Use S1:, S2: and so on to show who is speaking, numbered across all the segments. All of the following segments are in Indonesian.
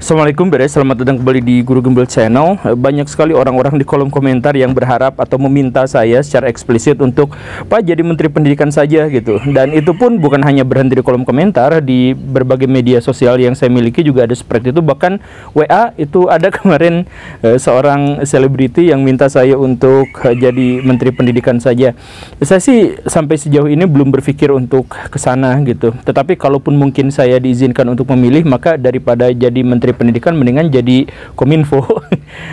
S1: Assalamualaikum beres, selamat datang kembali di Guru Gembel Channel. Banyak sekali orang-orang di kolom komentar yang berharap atau meminta saya secara eksplisit untuk Pak jadi Menteri Pendidikan saja gitu. Dan itu pun bukan hanya berhenti di kolom komentar, di berbagai media sosial yang saya miliki juga ada seperti itu. Bahkan WA itu ada kemarin seorang selebriti yang minta saya untuk jadi Menteri Pendidikan saja. Saya sih sampai sejauh ini belum berpikir untuk ke sana gitu. Tetapi kalaupun mungkin saya diizinkan untuk memilih, maka daripada jadi Menteri Pendidikan mendingan jadi Kominfo.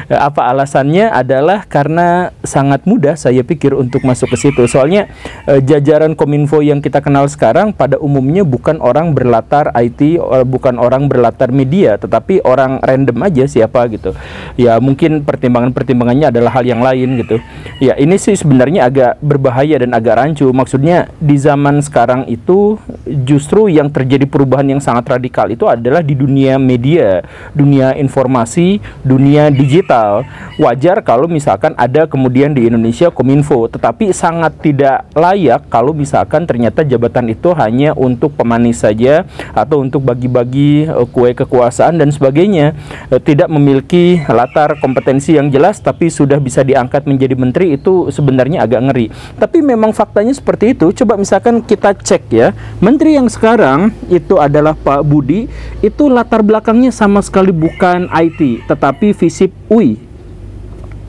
S1: Apa alasannya? Adalah karena sangat mudah saya pikir untuk masuk ke situ. Soalnya jajaran Kominfo yang kita kenal sekarang pada umumnya bukan orang berlatar IT, bukan orang berlatar media, tetapi orang random aja siapa gitu. Ya mungkin pertimbangannya adalah hal yang lain gitu. Ya ini sih sebenarnya agak berbahaya dan agak rancu. Maksudnya di zaman sekarang itu justru yang terjadi perubahan yang sangat radikal itu adalah di dunia media, dunia informasi, dunia digital. Wajar kalau misalkan ada kemudian di Indonesia Kominfo, tetapi sangat tidak layak kalau misalkan ternyata jabatan itu hanya untuk pemanis saja atau untuk bagi-bagi kue kekuasaan dan sebagainya. Tidak memiliki latar kompetensi yang jelas tapi sudah bisa diangkat menjadi menteri, itu sebenarnya agak ngeri. Tapi memang faktanya seperti itu. Coba misalkan kita cek ya, menteri yang sekarang itu adalah Pak Budi, itu latar belakangnya sama sekali bukan IT, tetapi FISIP UI.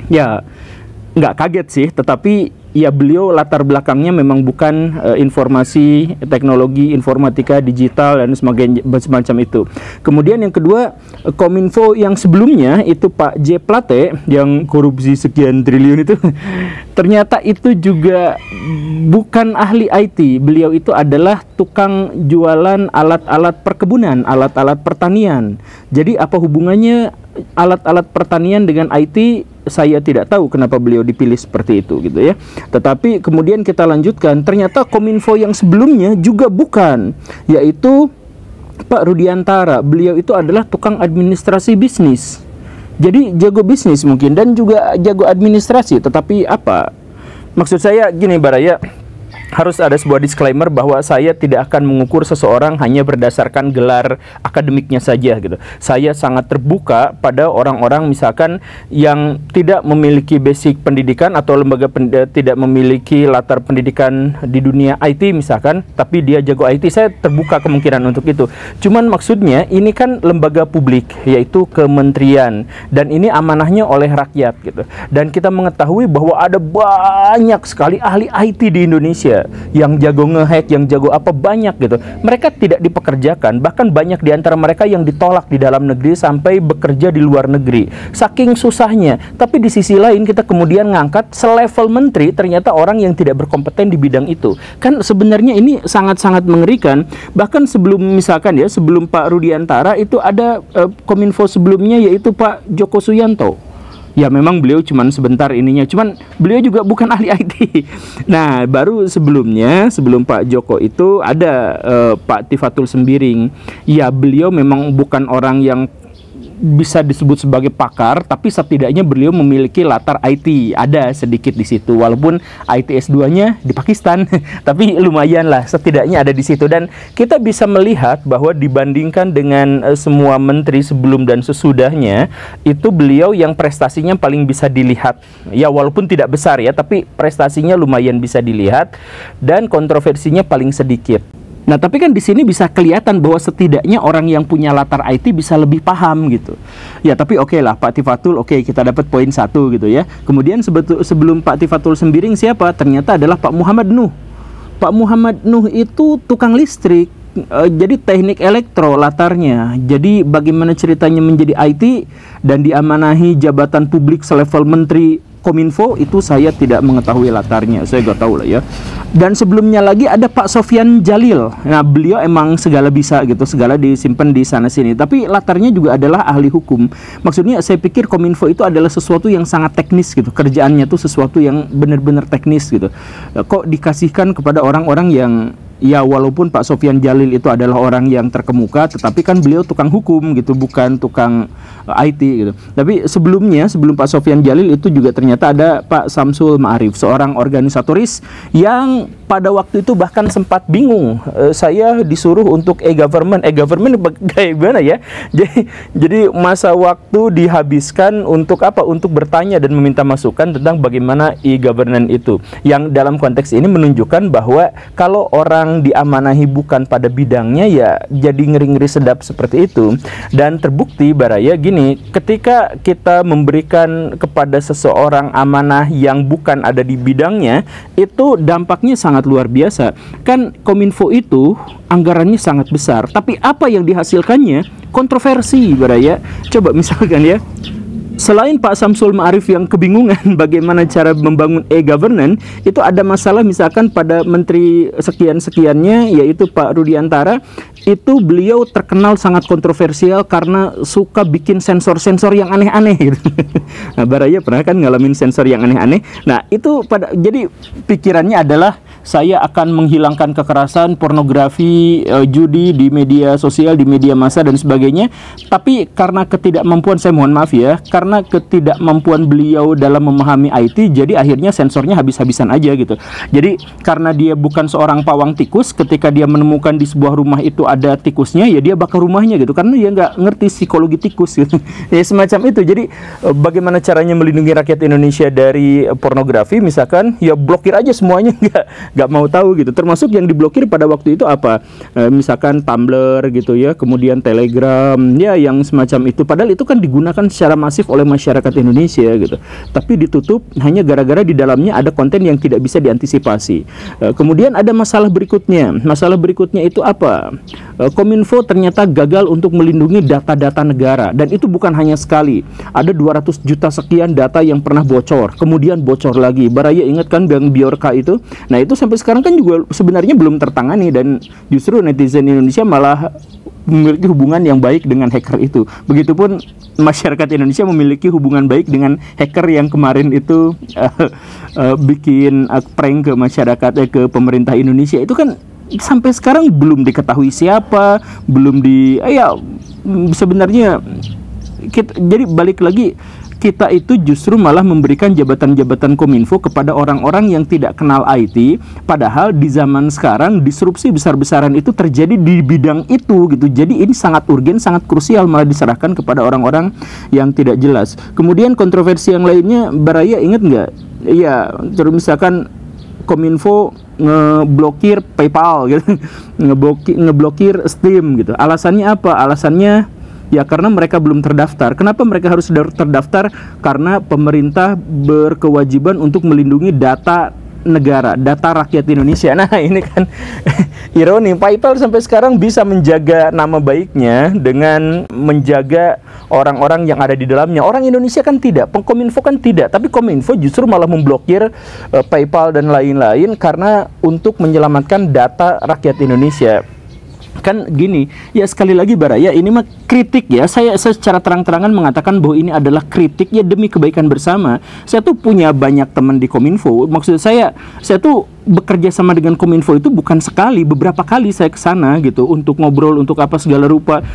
S1: Ya, nggak kaget sih, tetapi ya beliau latar belakangnya memang bukan informasi, teknologi, informatika, digital, dan semacam itu. Kemudian yang kedua, Kominfo yang sebelumnya itu Pak J. Plate yang korupsi sekian triliun itu, ternyata itu juga bukan ahli IT. Beliau itu adalah tukang jualan alat-alat perkebunan, alat-alat pertanian. Jadi apa hubungannya alat-alat pertanian dengan IT? Saya tidak tahu kenapa beliau dipilih seperti itu gitu ya. Tetapi kemudian kita lanjutkan, ternyata Kominfo yang sebelumnya juga bukan, yaitu Pak Rudiantara. Beliau itu adalah tukang administrasi bisnis. Jadi jago bisnis mungkin dan juga jago administrasi, tetapi apa? Maksud saya gini Baraya, harus ada sebuah disclaimer bahwa saya tidak akan mengukur seseorang hanya berdasarkan gelar akademiknya saja gitu. Saya sangat terbuka pada orang-orang misalkan yang tidak memiliki basic pendidikan atau tidak memiliki latar pendidikan di dunia IT misalkan, tapi dia jago IT. Saya terbuka kemungkinan untuk itu. Cuman maksudnya ini kan lembaga publik, yaitu kementerian, dan ini amanahnya oleh rakyat gitu. Dan kita mengetahui bahwa ada banyak sekali ahli IT di Indonesia yang jago ngehack, yang jago apa, banyak gitu. Mereka tidak dipekerjakan, bahkan banyak di antara mereka yang ditolak di dalam negeri sampai bekerja di luar negeri. Saking susahnya. Tapi di sisi lain kita kemudian ngangkat selevel menteri ternyata orang yang tidak berkompeten di bidang itu. Kan sebenarnya ini sangat-sangat mengerikan. Bahkan sebelum misalkan ya, sebelum Pak Rudiantara itu ada Kominfo sebelumnya yaitu Pak Joko Suyanto. Ya memang beliau cuman sebentar ininya, cuman beliau juga bukan ahli IT. Nah baru sebelumnya, sebelum Pak Joko itu ada Pak Tifatul Sembiring. Ya beliau memang bukan orang yang bisa disebut sebagai pakar, tapi setidaknya beliau memiliki latar IT, ada sedikit di situ, walaupun IT S2-nya di Pakistan, tapi lumayan lah, setidaknya ada di situ. Dan kita bisa melihat bahwa dibandingkan dengan semua menteri sebelum dan sesudahnya, itu beliau yang prestasinya paling bisa dilihat. Ya walaupun tidak besar ya, tapi prestasinya lumayan bisa dilihat dan kontroversinya paling sedikit. Nah, tapi kan di sini bisa kelihatan bahwa setidaknya orang yang punya latar IT bisa lebih paham gitu. Ya, tapi oke lah, Pak Tifatul, oke, kita dapat poin 1 gitu ya. Kemudian sebelum Pak Tifatul Sembiring siapa? Ternyata adalah Pak Muhammad Nuh. Pak Muhammad Nuh itu tukang listrik. Jadi teknik elektro latarnya. Jadi bagaimana ceritanya menjadi IT dan diamanahi jabatan publik selevel menteri Kominfo, itu saya tidak mengetahui latarnya, saya gak tahu lah ya. Dan sebelumnya lagi ada Pak Sofyan Jalil. Nah beliau emang segala bisa gitu, segala disimpan di sana sini, tapi latarnya juga adalah ahli hukum. Maksudnya saya pikir Kominfo itu adalah sesuatu yang sangat teknis gitu, kerjaannya tuh sesuatu yang benar-benar teknis gitu. Kok dikasihkan kepada orang-orang yang, ya walaupun Pak Sofyan Jalil itu adalah orang yang terkemuka, tetapi kan beliau tukang hukum gitu, bukan tukang IT gitu. Tapi sebelumnya, sebelum Pak Sofyan Jalil itu juga ternyata ada Pak Samsul Ma'arif, seorang organisatoris yang pada waktu itu bahkan sempat bingung. Saya disuruh untuk e-government bagaimana ya? Jadi masa waktu dihabiskan untuk apa? Untuk bertanya dan meminta masukan tentang bagaimana e-governance itu. Yang dalam konteks ini menunjukkan bahwa kalau orang diamanahi bukan pada bidangnya, ya jadi ngeri-ngeri sedap seperti itu. Dan terbukti Baraya gini, ketika kita memberikan kepada seseorang amanah yang bukan ada di bidangnya, itu dampaknya sangat luar biasa. Kan Kominfo itu anggarannya sangat besar, tapi apa yang dihasilkannya? Kontroversi Baraya. Coba misalkan ya, selain Pak Samsul Ma'arif yang kebingungan bagaimana cara membangun e-governance, itu ada masalah misalkan pada menteri sekian-sekiannya, yaitu Pak Rudiantara. Itu beliau terkenal sangat kontroversial karena suka bikin sensor-sensor yang aneh-aneh gitu. Nah, Baraya pernah kan ngalamin sensor yang aneh-aneh. Nah, itu jadi pikirannya adalah saya akan menghilangkan kekerasan, pornografi, judi di media sosial, di media massa dan sebagainya. Tapi karena ketidakmampuan, saya mohon maaf ya, karena ketidakmampuan beliau dalam memahami IT, jadi akhirnya sensornya habis-habisan aja gitu. Jadi karena dia bukan seorang pawang tikus, ketika dia menemukan di sebuah rumah itu ada tikusnya, ya dia bakar rumahnya gitu, karena dia nggak ngerti psikologi tikus gitu. Ya semacam itu. Jadi bagaimana caranya melindungi rakyat Indonesia dari pornografi misalkan, ya blokir aja semuanya, nggak mau tahu gitu. Termasuk yang diblokir pada waktu itu apa, misalkan Tumblr gitu ya, kemudian Telegram ya, yang semacam itu. Padahal itu kan digunakan secara masif oleh masyarakat Indonesia gitu, tapi ditutup hanya gara-gara di dalamnya ada konten yang tidak bisa diantisipasi. Kemudian ada masalah berikutnya. Masalah berikutnya itu apa? Kominfo ternyata gagal untuk melindungi data-data negara, dan itu bukan hanya sekali. Ada 200 juta sekian data yang pernah bocor, kemudian bocor lagi. Baraya ingat kan Bang Biorka itu? Nah, itu sampai sekarang kan juga sebenarnya belum tertangani, dan justru netizen Indonesia malah memiliki hubungan yang baik dengan hacker itu. Begitupun masyarakat Indonesia memiliki hubungan baik dengan hacker yang kemarin itu bikin prank ke masyarakat, ke pemerintah Indonesia. Itu kan sampai sekarang belum diketahui siapa, sebenarnya jadi balik lagi, kita itu justru malah memberikan jabatan-jabatan Kominfo kepada orang-orang yang tidak kenal IT, padahal di zaman sekarang disrupsi besar-besaran itu terjadi di bidang itu gitu. Jadi ini sangat urgen, sangat krusial, malah diserahkan kepada orang-orang yang tidak jelas. Kemudian kontroversi yang lainnya, Baraya ingat nggak? Iya, terus misalkan Kominfo ngeblokir PayPal gitu, ngeblokir Steam gitu. Alasannya apa? Alasannya ya karena mereka belum terdaftar. Kenapa mereka harus terdaftar? Karena pemerintah berkewajiban untuk melindungi data negara, data rakyat Indonesia. Nah, ini kan ironi, PayPal sampai sekarang bisa menjaga nama baiknya dengan menjaga orang-orang yang ada di dalamnya. Orang Indonesia kan tidak, Kominfo kan tidak, tapi Kominfo justru malah memblokir PayPal dan lain-lain karena untuk menyelamatkan data rakyat Indonesia. Kan gini, ya sekali lagi Baraya, ini mah kritik ya. Saya secara terang-terangan mengatakan bahwa ini adalah kritik ya demi kebaikan bersama. Saya tuh punya banyak teman di Kominfo. Maksud saya tuh bekerja sama dengan Kominfo itu bukan sekali, beberapa kali saya ke sana gitu untuk ngobrol, untuk apa segala rupa,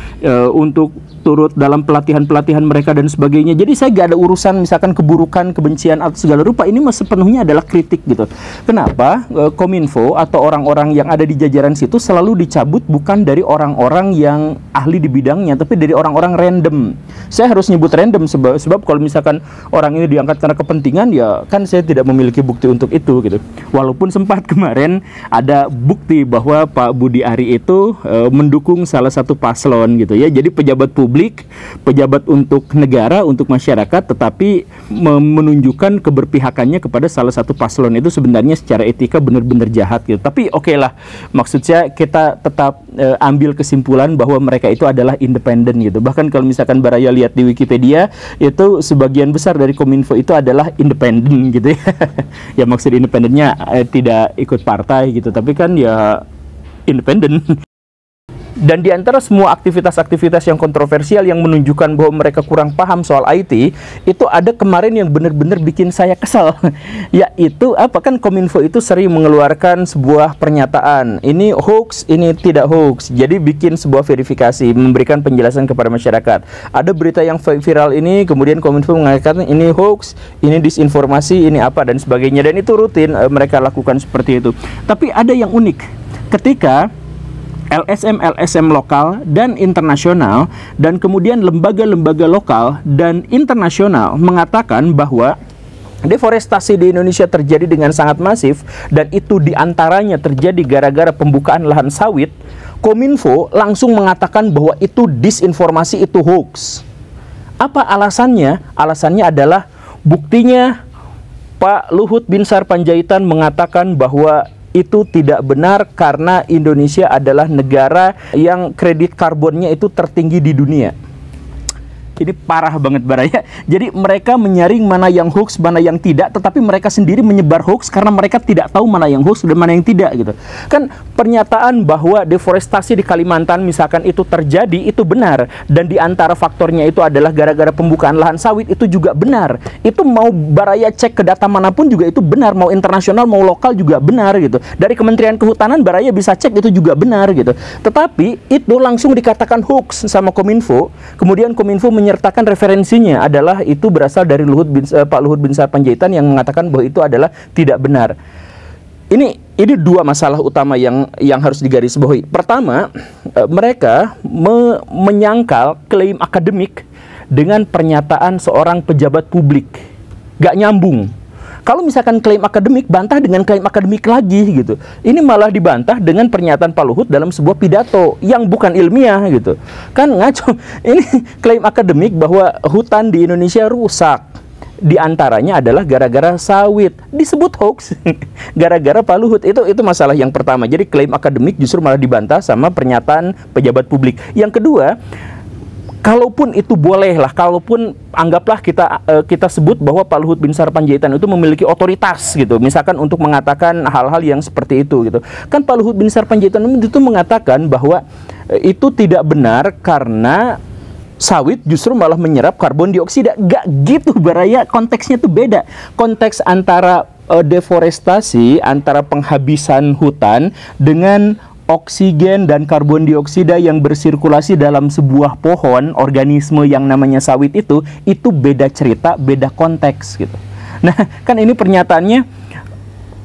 S1: untuk turut dalam pelatihan-pelatihan mereka dan sebagainya. Jadi saya gak ada urusan misalkan keburukan, kebencian atau segala rupa. Ini mah sepenuhnya adalah kritik gitu. Kenapa Kominfo atau orang-orang yang ada di jajaran situ selalu dicabut bukan dari orang-orang yang ahli di bidangnya, tapi dari orang-orang random. Saya harus nyebut random sebab kalau misalkan orang ini diangkat karena kepentingan, ya kan saya tidak memiliki bukti untuk itu gitu. Walaupun sempat kemarin ada bukti bahwa Pak Budi Ari itu mendukung salah satu paslon gitu ya. Jadi pejabat publik, pejabat untuk negara, untuk masyarakat, tetapi menunjukkan keberpihakannya kepada salah satu paslon itu sebenarnya secara etika benar-benar jahat gitu. Tapi oke lah, maksud saya kita tetap ambil kesimpulan bahwa mereka itu adalah independen gitu. Bahkan kalau misalkan Baraya lihat di Wikipedia, itu sebagian besar dari Kominfo itu adalah independen gitu ya. Ya maksud independennya tidak ikut partai gitu, tapi kan ya independen. Dan di antara semua aktivitas-aktivitas yang kontroversial yang menunjukkan bahwa mereka kurang paham soal IT, itu ada kemarin yang benar-benar bikin saya kesal. Yaitu apa, kan Kominfo itu sering mengeluarkan sebuah pernyataan, ini hoax, ini tidak hoax. Jadi bikin sebuah verifikasi, memberikan penjelasan kepada masyarakat. Ada berita yang viral ini, kemudian Kominfo mengatakan ini hoax, ini disinformasi, ini apa dan sebagainya. Dan itu rutin mereka lakukan seperti itu. Tapi ada yang unik, ketika LSM lokal dan internasional, dan kemudian lembaga-lembaga lokal dan internasional mengatakan bahwa deforestasi di Indonesia terjadi dengan sangat masif, dan itu diantaranya terjadi gara-gara pembukaan lahan sawit. Kominfo langsung mengatakan bahwa itu disinformasi, itu hoax. Apa alasannya? Alasannya adalah buktinya Pak Luhut Binsar Panjaitan mengatakan bahwa itu tidak benar karena Indonesia adalah negara yang kredit karbonnya itu tertinggi di dunia. Ini parah banget Baraya. Jadi mereka menyaring mana yang hoax, mana yang tidak, tetapi mereka sendiri menyebar hoax karena mereka tidak tahu mana yang hoax dan mana yang tidak gitu. Kan pernyataan bahwa deforestasi di Kalimantan misalkan itu terjadi, itu benar, dan di antara faktornya itu adalah gara-gara pembukaan lahan sawit, itu juga benar. Itu mau Baraya cek ke data manapun juga itu benar, mau internasional mau lokal juga benar gitu. Dari Kementerian Kehutanan Baraya bisa cek itu juga benar gitu. Tetapi itu langsung dikatakan hoax sama Kominfo. Kemudian Kominfo menyertakan referensinya adalah itu berasal dari Pak Luhut Binsar Panjaitan yang mengatakan bahwa itu adalah tidak benar. Ini dua masalah utama yang harus digarisbawahi. Pertama, mereka menyangkal klaim akademik dengan pernyataan seorang pejabat publik. Gak nyambung. Kalau misalkan klaim akademik, bantah dengan klaim akademik lagi gitu. Ini malah dibantah dengan pernyataan Pak Luhut dalam sebuah pidato yang bukan ilmiah gitu. Kan ngaco. Ini klaim akademik bahwa hutan di Indonesia rusak. Di antaranya adalah gara-gara sawit. Disebut hoax gara-gara Pak Luhut. Itu masalah yang pertama. Jadi klaim akademik justru malah dibantah sama pernyataan pejabat publik. Yang kedua, kalaupun itu boleh lah, kalaupun anggaplah kita sebut bahwa Pak Luhut Binsar Panjaitan itu memiliki otoritas gitu, misalkan untuk mengatakan hal-hal yang seperti itu gitu. Kan Pak Luhut Binsar Panjaitan itu mengatakan bahwa itu tidak benar karena sawit justru malah menyerap karbon dioksida. Gak gitu Baraya, konteksnya tuh beda. Konteks antara deforestasi, antara penghabisan hutan dengan oksigen dan karbon dioksida yang bersirkulasi dalam sebuah pohon, organisme yang namanya sawit itu beda cerita, beda konteks gitu. Nah, kan ini pernyataannya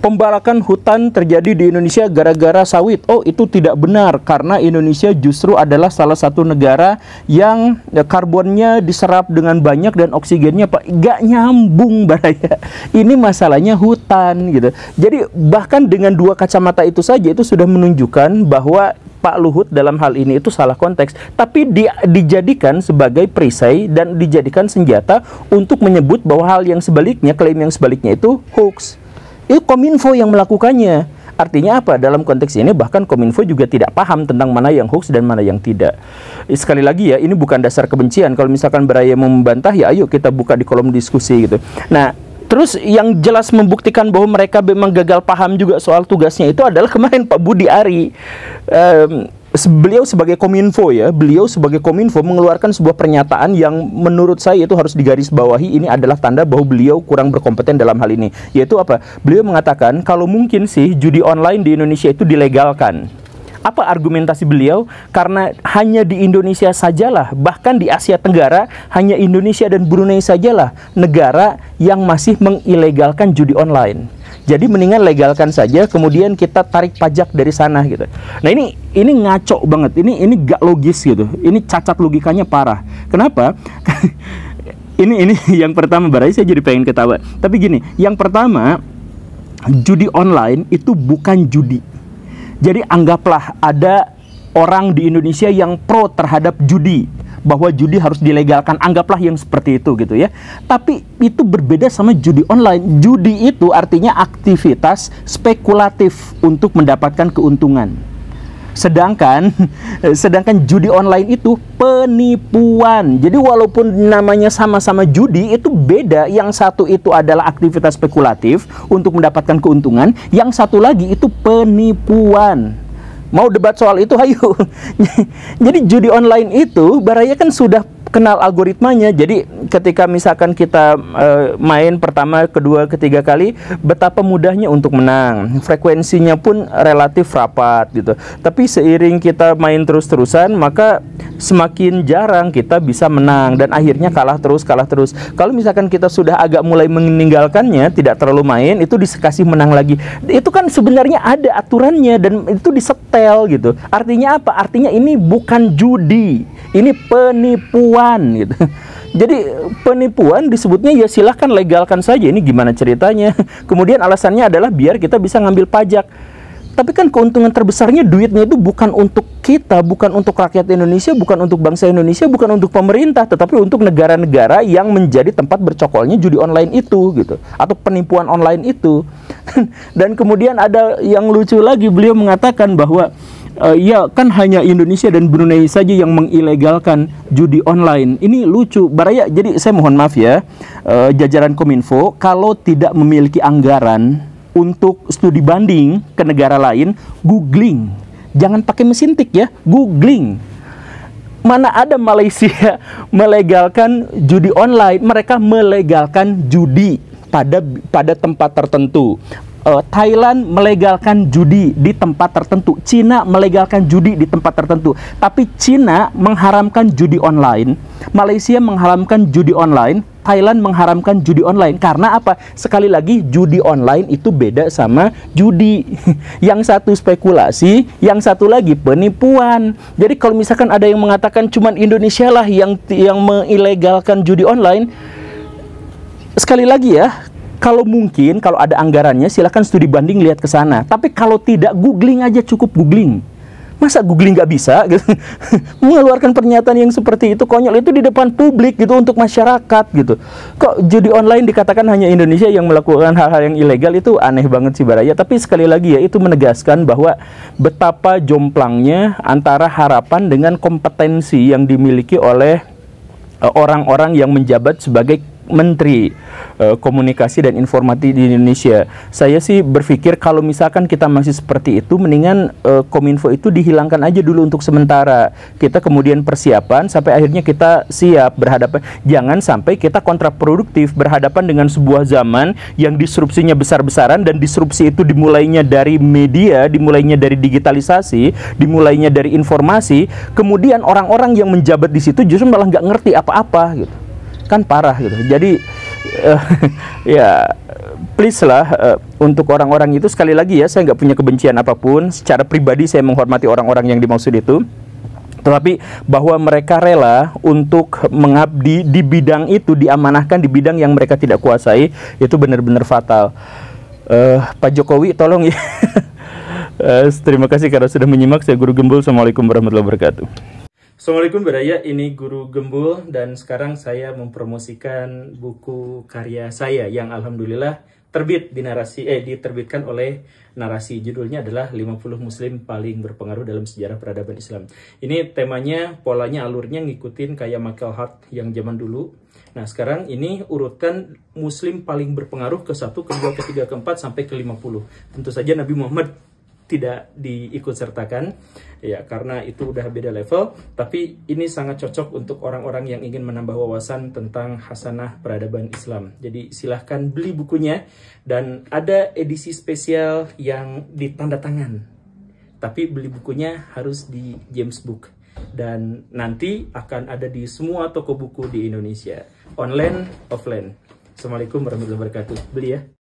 S1: pembalakan hutan terjadi di Indonesia gara-gara sawit. Oh, itu tidak benar karena Indonesia justru adalah salah satu negara yang karbonnya diserap dengan banyak dan oksigennya gak nyambung Baraya. Ini masalahnya hutan gitu. Jadi bahkan dengan dua kacamata itu saja itu sudah menunjukkan bahwa Pak Luhut dalam hal ini itu salah konteks, tapi dijadikan sebagai perisai dan dijadikan senjata untuk menyebut bahwa hal yang sebaliknya, klaim yang sebaliknya itu hoax. Itu Kominfo yang melakukannya. Artinya apa? Dalam konteks ini bahkan Kominfo juga tidak paham tentang mana yang hoax dan mana yang tidak. Sekali lagi ya, ini bukan dasar kebencian. Kalau misalkan Baraya mau membantah, ya ayo kita buka di kolom diskusi gitu. Nah, terus yang jelas membuktikan bahwa mereka memang gagal paham juga soal tugasnya itu adalah kemarin Pak Budi Ari. Beliau sebagai Kominfo ya, beliau sebagai Kominfo mengeluarkan sebuah pernyataan yang menurut saya itu harus digarisbawahi. Ini adalah tanda bahwa beliau kurang berkompeten dalam hal ini. Yaitu apa? Beliau mengatakan kalau mungkin sih judi online di Indonesia itu dilegalkan. Apa argumentasi beliau? Karena hanya di Indonesia sajalah, bahkan di Asia Tenggara, hanya Indonesia dan Brunei sajalah negara yang masih mengilegalkan judi online. Jadi mendingan legalkan saja, kemudian kita tarik pajak dari sana gitu. Nah ini ngaco banget, ini gak logis gitu. Ini cacat logikanya parah. Kenapa? ini yang pertama Baraya, saya jadi pengen ketawa. Tapi gini, yang pertama, judi online itu bukan judi. Jadi anggaplah ada orang di Indonesia yang pro terhadap judi, bahwa judi harus dilegalkan, anggaplah yang seperti itu gitu ya. Tapi itu berbeda sama judi online. Judi itu artinya aktivitas spekulatif untuk mendapatkan keuntungan. Sedangkan judi online itu penipuan. Jadi walaupun namanya sama-sama judi, itu beda. Yang satu itu adalah aktivitas spekulatif untuk mendapatkan keuntungan, yang satu lagi itu penipuan. Mau debat soal itu, hayu. Jadi judi online itu Baraya kan sudah kenal algoritmanya. Jadi ketika misalkan kita main pertama, kedua, ketiga kali, betapa mudahnya untuk menang. Frekuensinya pun relatif rapat gitu. Tapi seiring kita main terus-terusan, maka semakin jarang kita bisa menang dan akhirnya kalah terus, kalah terus. Kalau misalkan kita sudah agak mulai meninggalkannya, tidak terlalu main, itu dikasih menang lagi. Itu kan sebenarnya ada aturannya dan itu disetel gitu. Artinya apa? Artinya ini bukan judi, ini penipuan gitu. Jadi penipuan disebutnya ya silahkan legalkan saja, ini gimana ceritanya. Kemudian alasannya adalah biar kita bisa ngambil pajak. Tapi kan keuntungan terbesarnya duitnya itu bukan untuk kita, bukan untuk rakyat Indonesia, bukan untuk bangsa Indonesia, bukan untuk pemerintah, tetapi untuk negara-negara yang menjadi tempat bercokolnya judi online itu gitu, atau penipuan online itu. Dan kemudian ada yang lucu lagi, beliau mengatakan bahwa ya kan hanya Indonesia dan Brunei saja yang mengilegalkan judi online. Ini lucu, Baraya. Jadi saya mohon maaf ya, jajaran Kominfo, kalau tidak memiliki anggaran untuk studi banding ke negara lain, googling. Jangan pakai mesin tik ya, googling. Mana ada Malaysia melegalkan judi online, mereka melegalkan judi pada tempat tertentu. Thailand melegalkan judi di tempat tertentu, Cina melegalkan judi di tempat tertentu, tapi Cina mengharamkan judi online, Malaysia mengharamkan judi online, Thailand mengharamkan judi online. Karena apa? Sekali lagi, judi online itu beda sama judi. Yang satu spekulasi, yang satu lagi penipuan. Jadi kalau misalkan ada yang mengatakan cuman Indonesia lah yang mengilegalkan judi online, sekali lagi ya, kalau mungkin, kalau ada anggarannya, silahkan studi banding lihat ke sana. Tapi kalau tidak, googling aja, cukup googling. Masa googling nggak bisa? Gitu? Mengeluarkan pernyataan yang seperti itu, konyol, itu di depan publik gitu, untuk masyarakat gitu. Kok judi online dikatakan hanya Indonesia yang melakukan hal-hal yang ilegal, itu aneh banget sih Baraya. Tapi sekali lagi ya, itu menegaskan bahwa betapa jomplangnya antara harapan dengan kompetensi yang dimiliki oleh orang-orang yang menjabat sebagai Menteri Komunikasi dan Informasi di Indonesia. Saya sih berpikir kalau misalkan kita masih seperti itu, mendingan Kominfo itu dihilangkan aja dulu untuk sementara. Kita kemudian persiapan sampai akhirnya kita siap berhadapan. Jangan sampai kita kontraproduktif berhadapan dengan sebuah zaman yang disrupsinya besar-besaran, dan disrupsi itu dimulainya dari media, dimulainya dari digitalisasi, dimulainya dari informasi. Kemudian orang-orang yang menjabat di situ justru malah nggak ngerti apa-apa gitu. Kan parah gitu. Jadi ya please lah, untuk orang-orang itu, sekali lagi ya, saya nggak punya kebencian apapun. Secara pribadi saya menghormati orang-orang yang dimaksud itu, tetapi bahwa mereka rela untuk mengabdi di bidang itu, diamanahkan di bidang yang mereka tidak kuasai, itu benar-benar fatal. Pak Jokowi tolong ya. Terima kasih karena sudah menyimak. Saya Guru Gembul. Assalamualaikum warahmatullahi wabarakatuh. Assalamualaikum Baraya, ini Guru Gembul, dan sekarang saya mempromosikan buku karya saya yang alhamdulillah terbit di diterbitkan oleh Narasi. Judulnya adalah 50 Muslim Paling Berpengaruh dalam Sejarah Peradaban Islam. Ini temanya, polanya, alurnya ngikutin kayak Michael Hart yang zaman dulu. Nah sekarang ini urutkan Muslim paling berpengaruh ke 1, ke 2, ke 3, ke 4, sampai ke 50. Tentu saja Nabi Muhammad tidak diikut sertakan ya, karena itu udah beda level. Tapi ini sangat cocok untuk orang-orang yang ingin menambah wawasan tentang hasanah peradaban Islam. Jadi silahkan beli bukunya, dan ada edisi spesial yang ditanda tangan. Tapi beli bukunya harus di James Book, dan nanti akan ada di semua toko buku di Indonesia, online, offline. Assalamualaikum warahmatullahi wabarakatuh. Beli ya.